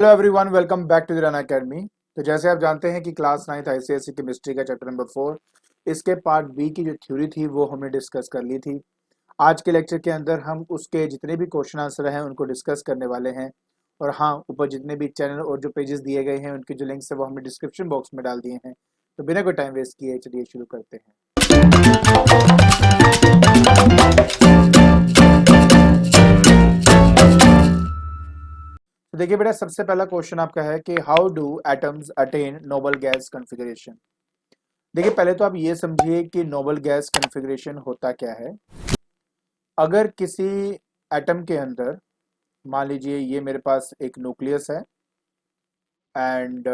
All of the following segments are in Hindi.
Hello everyone, welcome back to the run academy. तो जैसे आप जानते हैं कि क्लास 9th आईसीएसई केमिस्ट्री का चैप्टर नंबर 4 इसके पार्ट बी की जो थ्योरी थी वो हमने डिस्कस कर ली थी। आज के लेक्चर के अंदर हम उसके जितने भी क्वेश्चन आंसर हैं उनको डिस्कस करने वाले हैं। और हाँ, ऊपर जितने भी चैनल और जो पेजेस दिए गए हैं उनके जो लिंक्स है वो हमने डिस्क्रिप्शन बॉक्स में डाल दिए हैं। तो बिना कोई टाइम वेस्ट किए चलिए शुरू करते हैं। तो देखिए बेटा, सबसे पहला क्वेश्चन आपका है कि how do atoms attain noble gas configuration. देखिए, पहले तो आप ये समझिए कि नोबल गैस कॉन्फ़िगरेशन होता क्या है। अगर किसी एटम के अंदर, मान लीजिए ये मेरे पास एक न्यूक्लियस है एंड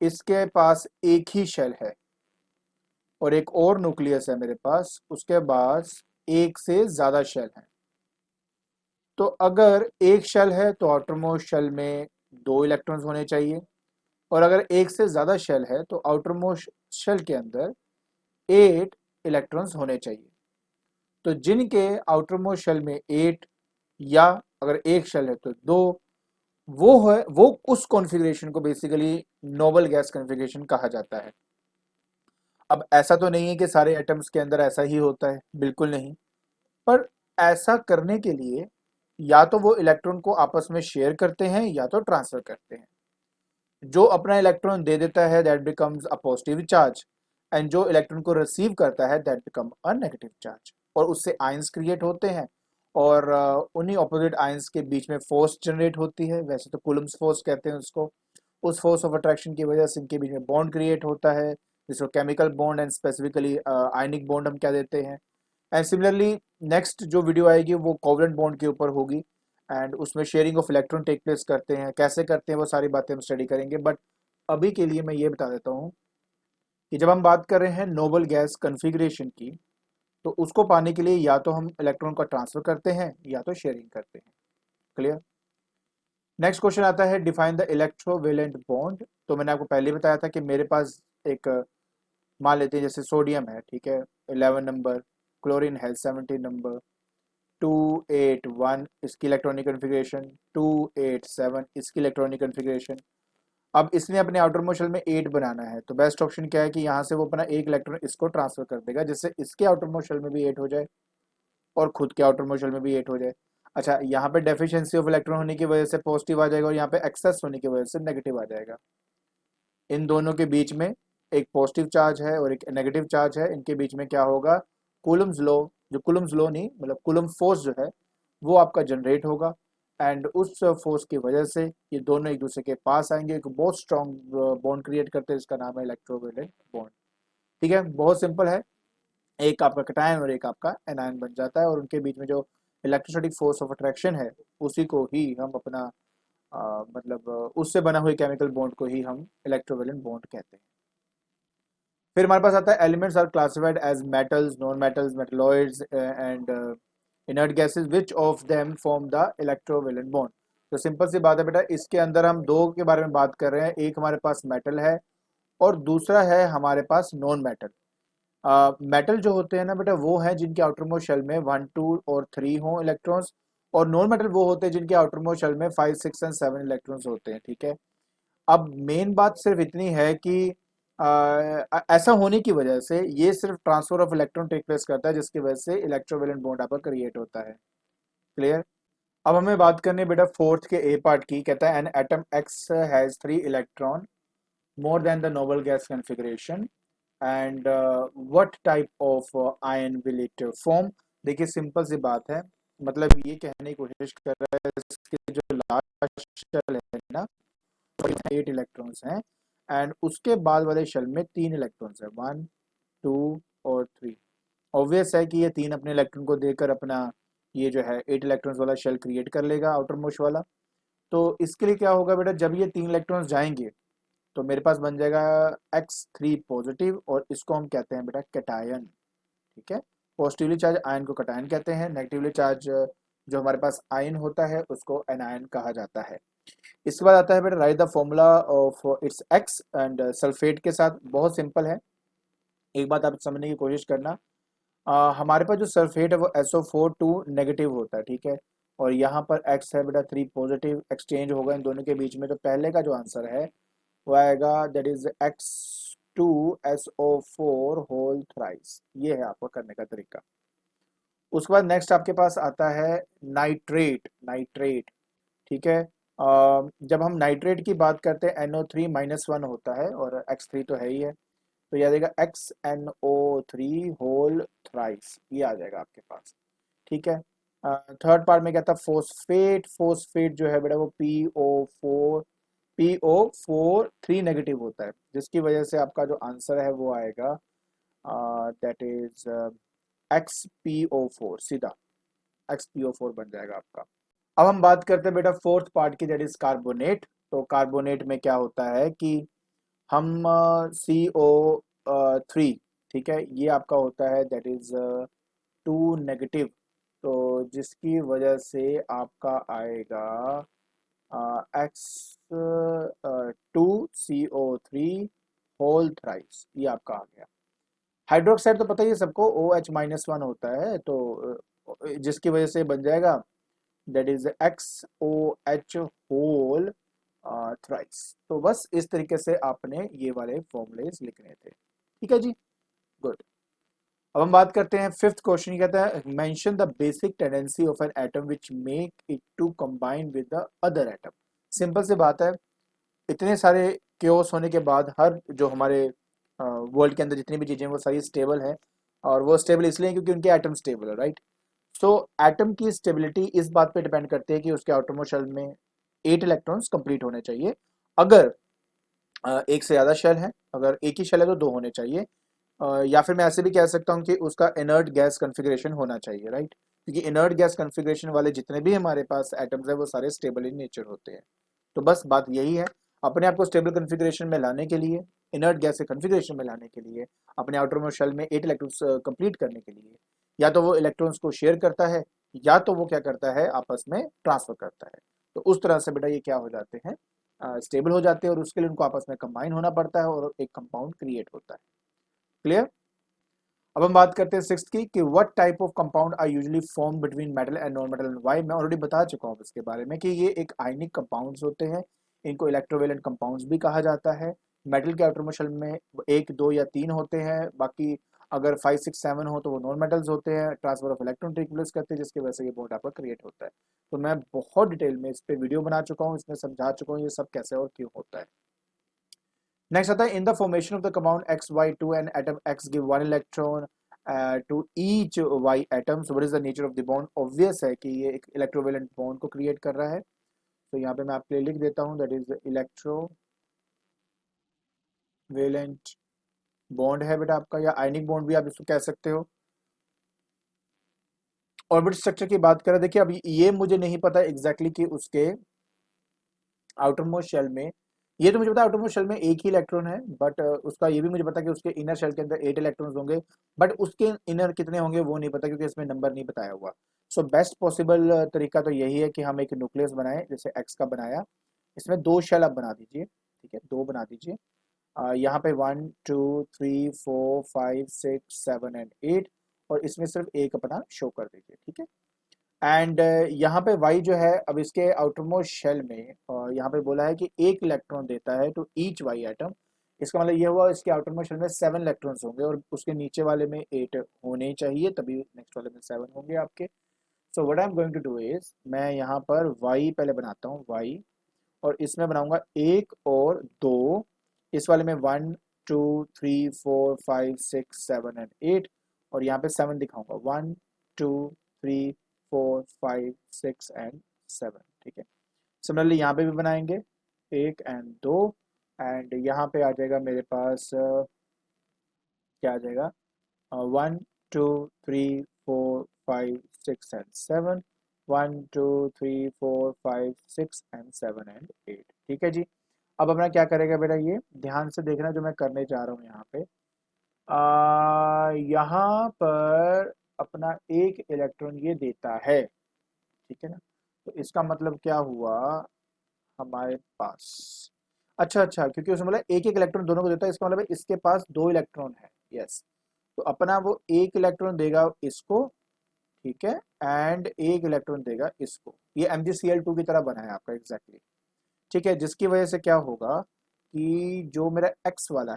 इसके पास एक ही शेल है, और एक और न्यूक्लियस है मेरे पास, उसके पास एक से ज़्यादा शेल है। तो अगर एक शेल है तो आउटरमोस्ट शेल में 2 इलेक्ट्रॉन्स होने चाहिए, और अगर एक से ज़्यादा शेल है तो आउटरमोस्ट शेल के अंदर 8 इलेक्ट्रॉन्स होने चाहिए। तो जिनके आउटरमोस्ट शेल में 8, या अगर एक शेल है तो 2, वो उस कॉन्फ़िगरेशन को बेसिकली नोबल गैस कॉन्फ़िगरेशन कहा जाता है। अब ऐसा तो नहीं है कि सारे एटम्स के अंदर ऐसा ही होता है, बिल्कुल नहीं। पर ऐसा करने के लिए या तो वो इलेक्ट्रॉन को आपस में शेयर करते हैं या तो ट्रांसफर करते हैं। जो अपना इलेक्ट्रॉन दे देता है that becomes a positive charge, and जो इलेक्ट्रॉन को रिसीव करता है that become a negative charge, और उससे आयंस क्रिएट होते हैं। और उन्हीं ऑपोजिट आयंस के बीच में फोर्स जनरेट होती है, वैसे तो कूलम्स फोर्स कहते हैं उसको। उस फोर्स ऑफ अट्रैक्शन की वजह से इनके बीच में बॉन्ड क्रिएट होता है, जिसको chemical bond and specifically ionic bond हम क्या देते हैं। एंड सिमिलरली नेक्स्ट जो वीडियो आएगी वो कोवलेंट बॉन्ड के ऊपर होगी, एंड उसमें sharing of electron take place करते हैं, कैसे करते हैं वो सारी बातें हम स्टडी करेंगे। बट अभी के लिए मैं ये बता देता हूँ कि जब हम बात कर रहे हैं नोबल गैस कन्फिग्रेशन की, तो उसको पाने के लिए या तो हम इलेक्ट्रॉन का ट्रांसफर करते हैं या तो शेयरिंग करते हैं। क्लियर। नेक्स्ट क्वेश्चन आता है डिफाइन द इलेक्ट्रोवेलेंट बॉन्ड। तो मैंने आपको पहले ही बताया था कि मेरे पास एक, मान लेते हैं जैसे सोडियम है, ठीक है, 11 नंबर, क्लोरीन है 17 नंबर, 281 इसकी इलेक्ट्रॉनिक कन्फिग्रेशन, 287 इसकी इलेक्ट्रॉनिक कन्फिग्रेशन। अब इसने अपने आउटर मोशन में 8 बनाना है, तो बेस्ट ऑप्शन क्या है कि यहाँ से वो अपना एक इलेक्ट्रॉन इसको ट्रांसफर कर देगा, जिससे इसके आउटर मोशन में भी 8 हो जाए और खुद के आउटर मोशन में भी 8 हो जाए। अच्छा, यहाँ पे डेफिशिएंसी ऑफ इलेक्ट्रॉन होने की वजह से पॉजिटिव आ जाएगा, और यहाँ पे एक्सेस होने की वजह से नेगेटिव आ जाएगा। इन दोनों के बीच में एक पॉजिटिव चार्ज है और एक नेगेटिव चार्ज है, इनके बीच में क्या होगा, कूलम्स लॉ, जो कूलम्स लॉ नहीं मतलब कूलम फोर्स जो है वो आपका जनरेट होगा, एंड उस फोर्स की वजह से ये दोनों एक दूसरे के पास आएंगे, एक बहुत स्ट्रॉन्ग बॉन्ड क्रिएट करते हैं, इसका नाम है इलेक्ट्रोवेलेंट बॉन्ड। ठीक है, बहुत सिंपल है। एक आपका कटायन और एक आपका एनायन बन जाता है, और उनके बीच में जो इलेक्ट्रोस्टैटिक फोर्स ऑफ अट्रैक्शन है उसी को ही हम अपना उससे बना हुई केमिकल बॉन्ड को ही हम इलेक्ट्रोवेलेंट बॉन्ड कहते हैं। फिर हमारे पास आता है elements are classified as metals, non metals, metalloids and inert gases, which of them form the electrovalent bond. तो सिंपल सी बात है बेटा, इसके अंदर हम दो के बारे में बात कर रहे हैं, एक हमारे पास मेटल है और दूसरा है हमारे पास नॉन मेटल। मेटल जो होते हैं ना बेटा, वो हैं जिनके आउटरमोस्ट शेल में 1 2 और 3 हों इलेक्ट्रॉन्स, और नॉन मेटल वो होते हैं जिनके आउटरमोस्ट शेल में 5 6 एंड 7 इलेक्ट्रॉन्स होते हैं। ठीक है, अब मेन बात सिर्फ इतनी है कि ऐसा होने की वजह से ये सिर्फ transfer of electron take place करता है, जिसकी वजह से इलेक्ट्रोवेलेंट बॉन्ड आपका क्रिएट होता है। क्लियर। अब हमें बात करनी है बेटा फोर्थ के ए पार्ट की। कहता है an atom x has 3 electron more than the noble gas configuration, and what type of ion will it form. देखिए, सिंपल सी बात है, मतलब ये कहने की कोशिश कर रहा है इसके जो लास्ट शेल है ना, 8 इलेक्ट्रॉन्स हैं, एंड उसके बाद वाले शेल में 3 इलेक्ट्रॉन्स है, 1 2 और 3। ऑब्वियस है कि ये 3 अपने इलेक्ट्रॉन को देकर अपना ये जो है 8 इलेक्ट्रॉन्स वाला शेल क्रिएट कर लेगा, आउटर मोस्ट वाला। तो इसके लिए क्या होगा बेटा, जब ये 3 इलेक्ट्रॉन्स जाएंगे तो मेरे पास बन जाएगा X3 पॉजिटिव, और इसको हम कहते हैं बेटा कैटायन। ठीक है, पॉजिटिवली चार्ज आयन को कैटायन कहते हैं, नेगेटिवली चार्ज जो हमारे पास आयन होता है उसको एनायन कहा जाता है। इसके बाद आता है बेटा right the formula of its x and sulphate के साथ। बहुत सिंपल है, एक बात आप समझने की कोशिश करना। हमारे पास जो सल्फेट है वो SO4 2 नेगेटिव होता है, ठीक है, और यहाँ पर x है बेटा 3 पॉजिटिव, एक्सचेंज होगा इन दोनों के बीच में, तो पहले का जो आंसर है वो आएगा that is X2SO4 whole thrice. ये है आपका करने का तरीका। उसके बाद नेक्स्ट आपके पास आता है नाइट्रेट। नाइट्रेट, ठीक है। जब हम नाइट्रेट की बात करते हैं NO3-1 होता है और X3 तो है ही है, तो यह आ जाएगा XNO3 होल थ्राइस, ये आ जाएगा आपके पास, ठीक है। थर्ड पार्ट में क्या था, फोस्फेट। फोस्फेट जो है बेटा वो PO4 3 नेगेटिव होता है, जिसकी वजह से आपका जो आंसर है वो आएगा दैट इज XPO4, सीधा XPO4 बन जाएगा आपका। अब हम बात करते हैं बेटा फोर्थ पार्ट की, दैट इज कार्बोनेट। तो कार्बोनेट में क्या होता है कि हम CO3, ठीक है, ये आपका होता है दैट इज 2 नेगेटिव, तो जिसकी वजह से आपका आएगा X2CO3 होल थ्राइस, ये आपका आ गया। हाइड्रोक्साइड तो पता ही है सबको, OH-1 होता है, तो जिसकी वजह से बन जाएगा that is XOH whole thrice. तो बस इस तरीके से आपने ये वाले फॉर्मूलेज लिखने थे, ठीक है जी, गुड। अब हम बात करते हैं फिफ्थ क्वेश्चन, कहता है mention the basic tendency of an atom which make it to combine with the other atom. Simple सी बात है, इतने सारे क्योस होने के बाद हर जो हमारे वर्ल्ड के अंदर जितनी भी चीजें हैं वो सारी स्टेबल है, और वो स्टेबल इसलिए हैं क्योंकि उनके एटम स्टेबल है, राइट। सो एटम की स्टेबिलिटी इस बात पे डिपेंड करती है कि उसके एटॉमिक शेल में 8 इलेक्ट्रॉन्स कंप्लीट होने चाहिए। अगर एक से ज्यादा शेल है, अगर एक ही शेल है तो 2 होने चाहिए, या फिर मैं ऐसे भी कह सकता हूँ कि उसका इनर्ट गैस कॉन्फ़िगरेशन होना चाहिए, राइट, क्योंकि इनर्ट गैस कॉन्फ़िगरेशन वाले जितने भी हमारे पास एटम्स है वो सारे स्टेबल इन नेचर होते हैं। तो बस बात यही है, अपने आप को स्टेबल कॉन्फ़िगरेशन में लाने के लिए, इनर्ट गैस के कॉन्फ़िगरेशन में लाने के लिए, अपने आउटर शेल में 8 इलेक्ट्रॉन्स कंप्लीट करने के लिए, या तो वो इलेक्ट्रॉन्स को शेयर करता है, या तो वो क्या करता है आपस में ट्रांसफर करता है। तो उस तरह से बेटा ये क्या हो जाते हैं, स्टेबल हो जाते हैं, और उसके लिए उनको आपस में कंबाइन होना पड़ता है और एक कंपाउंड क्रिएट होता है। क्लियर। अब हम बात करते हैं सिक्स्थ की कि what type of compound are usually form between metal and non metal and why. मैं ऑलरेडी बता चुका हूँ इसके बारे में कि ये एक आयनिक कंपाउंड्स होते हैं, इनको इलेक्ट्रोवेलेंट कंपाउंड्स भी कहा जाता है। मेटल के आउटर शेल में 1, 2 या 3 होते हैं, बाकी अगर 5, 6, 7 हो तो वो नॉन मेटल्स होते हैं, transfer of electron take place करते हैं, जिसकी वजह से ये बॉन्ड आपका क्रिएट होता है। तो मैं बहुत डिटेल में इस पर वीडियो बना चुका हूँ, इसमें समझा चुका हूँ ये सब कैसे और क्यों होता है। नेक्स्ट आता है in the formation of the compound XY2 and atom X give 1 electron to each Y atom. So what is the nature of the bond. Obvious है कि ये एक इलेक्ट्रोवेलेंट बॉन्ड को क्रिएट कर रहा है, तो यहाँ पे मैं आपके लिए लिख देता हूँ दैट इज इलेक्ट्रोवेलेंट बॉन्ड है बेटा आपका, या आयनिक बॉन्ड भी आप इसको कह सकते हो। ऑर्बिट स्ट्रक्चर की बात करें, देखिए अब ये मुझे नहीं पता एग्जैक्टली कि उसके आउटर मोस्ट शेल में, ये तो मुझे पता है आउटर मोस्ट शेल में एक ही इलेक्ट्रॉन है, बट उसका ये भी मुझे पता है कि उसके इनर शेल के अंदर 8 इलेक्ट्रॉन्स होंगे, बट उसके इनर कितने होंगे वो नहीं पता क्योंकि इसमें नंबर नहीं बताया हुआ। सो बेस्ट पॉसिबल तरीका तो यही है कि हम एक न्यूक्लियस बनाएं, जैसे एक्स का बनाया, इसमें 2 शेल आप बना दीजिए, ठीक है, 2 बना दीजिए। यहाँ पे 1, 2, 3, 4, 5, 6, 7 एंड 8, और इसमें सिर्फ एक अपना शो कर दीजिए, ठीक है। एंड यहाँ पे y जो है, अब इसके आउटरमोस्ट शेल में यहाँ पे बोला है कि 1 इलेक्ट्रॉन देता है टू ईच y एटम। इसका मतलब ये हुआ इसके आउटरमोस्ट शेल में 7 इलेक्ट्रॉन्स होंगे, और उसके नीचे वाले में 8 होने ही चाहिए, तभी नेक्स्ट वाले में 7 होंगे आपके। So what I am going to do is, मैं यहाँ पर y पहले बनाता हूँ y, और इसमें बनाऊंगा 1 और 2, इस वाले में 1, 2, 3, 4, 5, 6, 7 एंड 8, और यहाँ पे 7 दिखाऊंगा, 1, 2, 3, 4, 5, 6 एंड 7, ठीक है। सिमिलरली यहाँ पे भी बनाएंगे 1 एंड 2, एंड यहाँ पे आ जाएगा मेरे पास क्या आ जाएगा, 1, 2, 3, 4, 5, 6 एंड 7, 1, 2, 3, 4, 5, 6 एंड 7 एंड 8, ठीक है जी। अब अपना क्या करेगा बेटा, ये ध्यान से देखना जो मैं करने जा रहा हूँ यहाँ पे। यहाँ पर अपना एक इलेक्ट्रॉन ये देता है, ठीक है ना, तो इसका मतलब क्या हुआ हमारे पास, अच्छा अच्छा, क्योंकि उसमें मतलब एक एक इलेक्ट्रॉन दोनों को देता है, इसका मतलब है इसके पास 2 इलेक्ट्रॉन है, यस। तो अपना वो 1 इलेक्ट्रॉन देगा इसको, ठीक है, एंड एक इलेक्ट्रॉन देगा इसको। ये MgCl2 की तरह बना है आपका एग्जैक्टली ठीक है, जिसकी वजह से क्या होगा कि जो मेरा एक्स वाला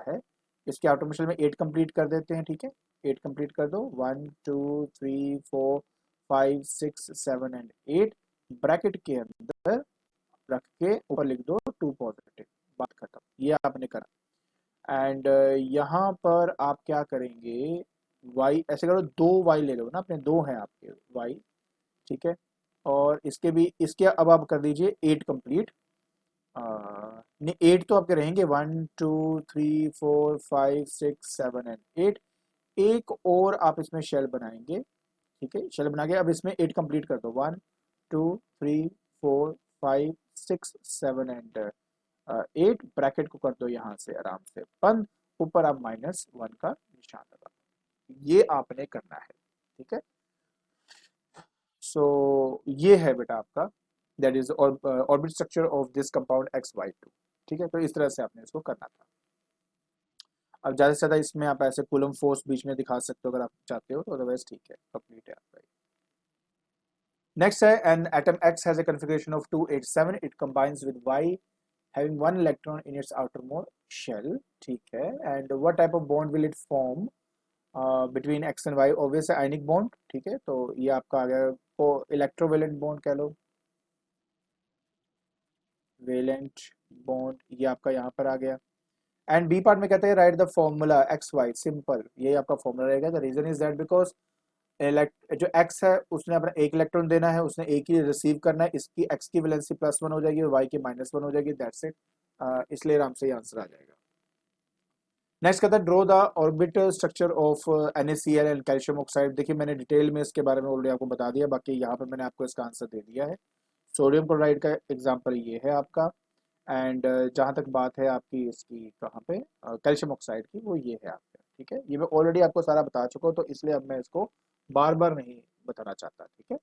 है इसके ऑटोमेशन में 8 कंप्लीट कर देते हैं। ठीक है, 8 कंप्लीट कर दो, 1 2 3 4 5 6 7 एंड 8 ब्रैकेट के अंदर रख के ऊपर लिख दो 2 पॉजिटिव, बात खत्म। ये आपने करा एंड यहाँ पर आप क्या करेंगे, वाई ऐसे करो, 2 वाई ले लो ना अपने, 2 हैं आपके वाई। ठीक है, और इसके भी, इसके अब आप कर दीजिए 8 कंप्लीट। नहीं 8 तो आपके रहेंगे, 1 2 3 4 5 6 7 एंड 8। एक और आप इसमें शेल बनाएंगे। ठीक है, शेल बना के अब इसमें 8 कंप्लीट कर दो, 1 2 3 4 5 6 7 एंड 8 ब्रैकेट को कर दो यहाँ से आराम से बंद, ऊपर आप -1 का निशान लगा दो। ये आपने करना है। ठीक है, सो ये है बेटा आपका, that is orbit structure of this compound XY2। ठीक है, तो इस तरह से आपने इसको करना था। अब ज़्यादा से ज़्यादा इसमें आप ऐसे कूलम फोर्स बीच में दिखा सकते हो अगर आप चाहते हो, तो अदरवाइज ठीक है, कंप्लीट है आपका। नेक्स्ट है, an atom X has a configuration of 287, it combines with Y having one electron in its outermost shell। ठीक है, and what type of bond will it form between X and Y? obvious है आयनिक बॉन्ड। ठीक है, तो ये आपका आ गया को इलेक्ट्रोवेलेंट बॉन्ड कह लो, वेलेंट बॉन्ड, ये आपका यहाँ पर आ गया। एंड बी पार्ट में कहते हैं right the formula XY, simple, यही आपका फॉर्मूला रहेगा। The reason is that because जो एक्स है उसने अपना एक इलेक्ट्रॉन देना है, उसने एक ही रिसीव करना है, इसकी एक्स की वैलेंसी +1 हो जाएगी और वाई की -1 हो जाएगी, दैट्स इट। इसलिए आराम से ये आंसर आ जाएगा। नेक्स्ट कहता है draw the orbital structure of NaCl and calcium oxide. देखिए मैंने डिटेल में इसके बारे में ऑलरेडी आपको बता दिया, बाकी यहाँ पर मैंने आपको इसका आंसर दे दिया है। सोडियम क्लोराइड का एग्जाम्पल ये है आपका, एंड जहाँ तक बात है आपकी इसकी कहाँ पे कैल्शियम ऑक्साइड की, वो ये है आपका। ठीक है, ये मैं ऑलरेडी आपको सारा बता चुका हूँ, तो इसलिए अब मैं इसको बार बार नहीं बताना चाहता। ठीक है,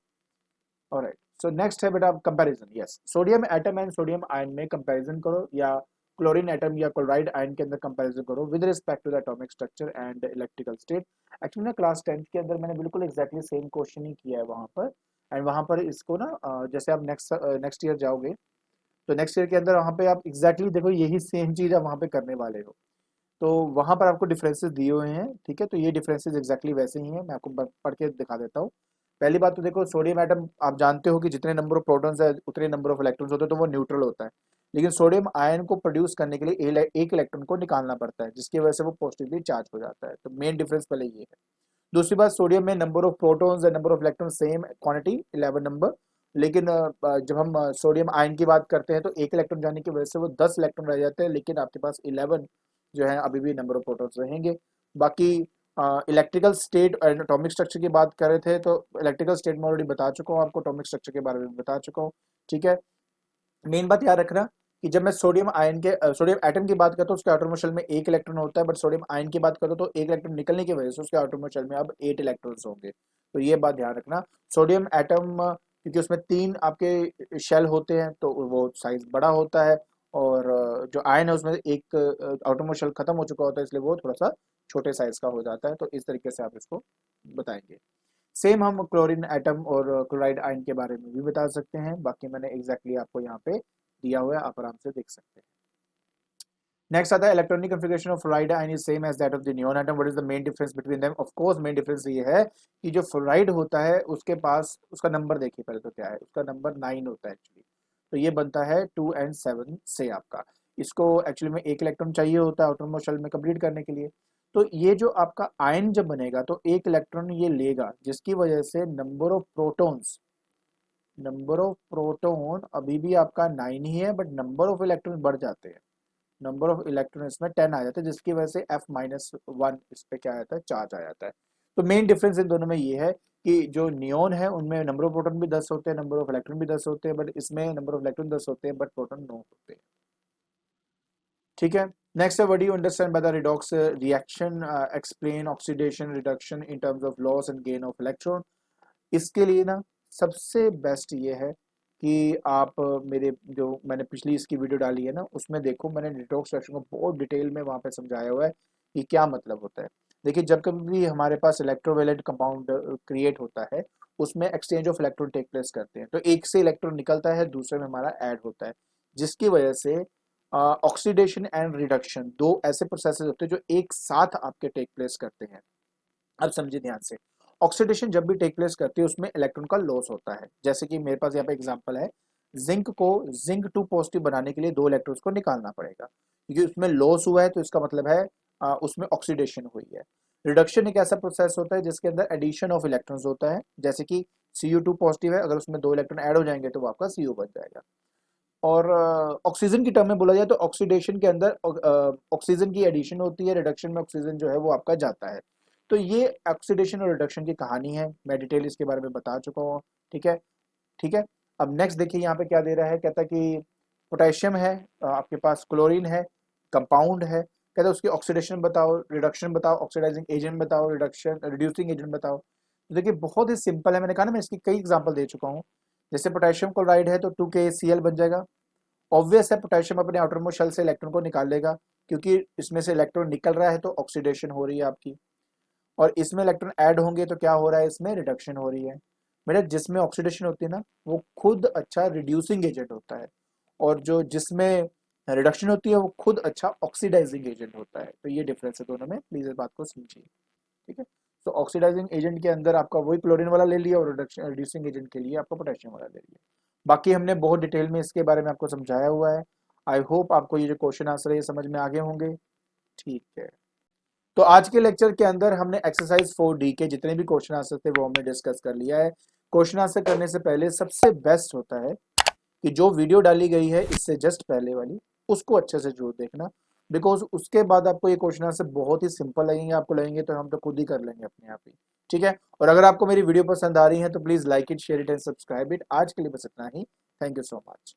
ऑलराइट। सो नेक्स्ट है बेटा comparison. Yes, sodium atom and sodium ion में कंपैरिजन करो, या क्लोरीन एटम या क्लोराइड आयन के अंदर कंपैरिजन करो with respect to the atomic structure and electrical state. Actually ना क्लास 10th के अंदर मैंने बिल्कुल एग्जैक्टली सेम क्वेश्चन ही किया है वहाँ पर, एंड वहाँ पर इसको ना जैसे आप नेक्स्ट ईयर जाओगे तो नेक्स्ट ईयर के अंदर वहाँ पे आप एग्जैक्टली देखो यही सेम चीज़ आप वहाँ पे करने वाले हो, तो वहाँ पर आपको डिफरेंसेस दिए हुए हैं। ठीक है, तो ये डिफरेंसेस एग्जैक्टली वैसे ही हैं, मैं आपको पढ़ के दिखा देता हूँ। पहली बात तो देखो, सोडियम एटम आप जानते हो कि जितने नंबर ऑफ प्रोटॉन्स है उतने नंबर ऑफ इलेक्ट्रॉन्स होते हैं, तो वो न्यूट्रल होता है। लेकिन सोडियम आयन को प्रोड्यूस करने के लिए एक इलेक्ट्रॉन को निकालना पड़ता है, जिसकी वजह से वो पॉजिटिवली चार्ज हो जाता है। तो मेन डिफरेंस पहले ये है। दूसरी बात, सोडियम में number of protons and number of electron same quantity 11 number, लेकिन जब हम सोडियम आयन की बात करते हैं तो एक इलेक्ट्रॉन जाने की वजह से वो 10 इलेक्ट्रॉन रह जाते हैं, लेकिन आपके पास 11 जो है अभी भी नंबर ऑफ प्रोटॉन्स रहेंगे। बाकी electrical state and atomic structure की बात कर रहे थे, तो इलेक्ट्रिकल स्टेट में ऑलरेडी बता चुका हूँ आपको, एटॉमिक स्ट्रक्चर के बारे में बता चुका हूँ। ठीक है, मेन बात याद रखना कि जब मैं सोडियम आयन के सोडियम एटम की बात करता हूँ उसके एटॉमिक शेल में एक इलेक्ट्रॉन होता है, बट सोडियम आयन की बात करो तो एक इलेक्ट्रॉन निकलने की वजह से उसके एटॉमिक शेल में अब 8 इलेक्ट्रॉन्स होंगे। तो ये बात ध्यान रखना। सोडियम एटम क्योंकि उसमें 3 आपके शेल होते हैं तो वो साइज बड़ा होता है, और जो आयन है उसमें एक एटॉमिक शेल खत्म हो चुका होता है, इसलिए वो थोड़ा सा छोटे साइज का हो जाता है। तो इस तरीके से आप इसको बताएंगे। सेम हम क्लोरीन एटम और क्लोराइड आयन के बारे में भी बता सकते हैं, बाकी मैंने एग्जैक्टली आपको यहाँ पे दिया हुआ है, आप आराम से देख सकते हैं। नेक्स्ट आता है electronic configuration of fluoride ion is same as that of the neon atom, what is the main difference between them? Of course main difference ये है कि जो फ्लोराइड होता है उसके पास उसका नंबर देखिए पहले तो क्या है, उसका नंबर 9 होता है एक्चुअली। तो ये बनता है 2 एंड 7 से आपका, इसको एक्चुअली में एक इलेक्ट्रॉन चाहिए होता है आउटर मोस्ट शेल में कंप्लीट करने के लिए। तो ये जो आपका आयन जब बनेगा तो एक इलेक्ट्रॉन ये लेगा, जिसकी वजह से नंबर ऑफ प्रोटोन अभी भी आपका 9 ही है, बट नंबर ऑफ इलेक्ट्रॉन बढ़ जाते हैं, नंबर ऑफ इलेक्ट्रॉन इसमें 10 आ जाते हैं, जिसकी वजह से F-1 इस पे क्या आ जाता है, चार्ज आ जाता है। तो मेन डिफरेंस इन दोनों में ये है कि जो नियोन है उनमें नंबर ऑफ प्रोटॉन भी 10 होते हैं, नंबर ऑफ इलेक्ट्रॉन भी 10 होते हैं, बट इसमें नंबर ऑफ इलेक्ट्रॉन 10 होते हैं बट प्रोटॉन 9 होते हैं। ठीक है, नेक्स्ट है what do you understand by the redox reaction, explain oxidation reduction in terms of loss and gain of electron. इसके लिए ना सबसे बेस्ट ये है कि आप मेरे जो मैंने पिछली इसकी वीडियो डाली है ना उसमें देखो, मैंने डिटॉक्स रिएक्शन को बहुत डिटेल में वहाँ पे समझाया हुआ है कि क्या मतलब होता है। देखिए जब कभी भी हमारे पास इलेक्ट्रोवेलेंट कंपाउंड क्रिएट होता है, उसमें exchange of electron take place करते हैं, तो एक से इलेक्ट्रॉन निकलता है, दूसरे में हमारा ऐड होता है, जिसकी वजह से ऑक्सीडेशन एंड रिडक्शन दो ऐसे प्रोसेसेस होते हैं जो एक साथ आपके टेक प्लेस करते हैं। अब समझिए ध्यान से, ऑक्सीडेशन जब भी टेक प्लेस करती है उसमें इलेक्ट्रॉन का लॉस होता है। जैसे कि मेरे पास यहाँ पे एग्जांपल है, जिंक को जिंक 2 पॉजिटिव बनाने के लिए 2 इलेक्ट्रॉन्स को निकालना पड़ेगा, क्योंकि उसमें लॉस हुआ है तो इसका मतलब है उसमें ऑक्सीडेशन हुई है। रिडक्शन एक ऐसा प्रोसेस होता है जिसके अंदर एडिशन ऑफ इलेक्ट्रॉन्स होता है, जैसे कि Cu2 पॉजिटिव है, अगर उसमें 2 इलेक्ट्रॉन ऐड हो जाएंगे तो वो आपका Cu बन जाएगा। और ऑक्सीजन की टर्म में बोला जाए तो ऑक्सीडेशन के अंदर ऑक्सीजन की एडिशन होती है, रिडक्शन में ऑक्सीजन जो है वो आपका जाता है। तो ये ऑक्सीडेशन और रिडक्शन की कहानी है, मैं डिटेल इसके बारे में बता चुका हूँ। ठीक है, ठीक है। अब नेक्स्ट देखिए यहाँ पे क्या दे रहा है, कहता है कि पोटेशियम है, आपके पास क्लोरीन है, कंपाउंड है, कहता है उसकी ऑक्सीडेशन बताओ, रिडक्शन बताओ, ऑक्सीडाइजिंग एजेंट बताओ, रिडक्शन रिड्यूसिंग एजेंट बताओ। तो देखिए बहुत ही सिंपल है, मैंने कहा ना मैं इसकी कई एग्जांपल दे चुका हूँ। जैसे पोटेशियम क्लोराइड है तो 2KCl बन जाएगा। ऑब्वियस है पोटेशियम अपने आउटर मोस्ट शेल से इलेक्ट्रॉन को निकाल लेगा, क्योंकि इसमें से इलेक्ट्रॉन निकल रहा है तो ऑक्सीडेशन हो रही है आपकी, और इसमें इलेक्ट्रॉन ऐड होंगे तो क्या हो रहा है, इसमें रिडक्शन हो रही है। मेरा जिसमें ऑक्सीडेशन होती है ना वो खुद अच्छा रिड्यूसिंग एजेंट होता है, और जो जिसमें रिडक्शन होती है वो खुद अच्छा ऑक्सीडाइजिंग एजेंट होता है। तो ये डिफरेंस है दोनों में, प्लीज इस बात को समझिए। ठीक है, तो ऑक्सीडाइजिंग एजेंट के अंदर आपका वही क्लोरीन वाला ले लिया, और रिडक्शन रिड्यूसिंग एजेंट के लिए आपका पोटेशियम वाला ले लिया। बाकी हमने बहुत डिटेल में इसके बारे में आपको समझाया हुआ है। आई होप आपको ये जो क्वेश्चन आंसर है ये समझ में आ गए होंगे। ठीक है, तो आज के लेक्चर के अंदर हमने एक्सरसाइज 4D के जितने भी क्वेश्चन आंसर थे वो हमने डिस्कस कर लिया है। क्वेश्चन आंसर करने से पहले सबसे बेस्ट होता है कि जो वीडियो डाली गई है इससे जस्ट पहले वाली, उसको अच्छे से जरूर देखना, बिकॉज उसके बाद आपको ये क्वेश्चन आंसर बहुत ही सिंपल लगेंगे, आपको लगेंगे तो हम तो खुद ही कर लेंगे अपने आप ही। ठीक है, और अगर आपको मेरी वीडियो पसंद आ रही है तो please like it, share it and subscribe it. आज के लिए बस इतना ही। Thank you so much.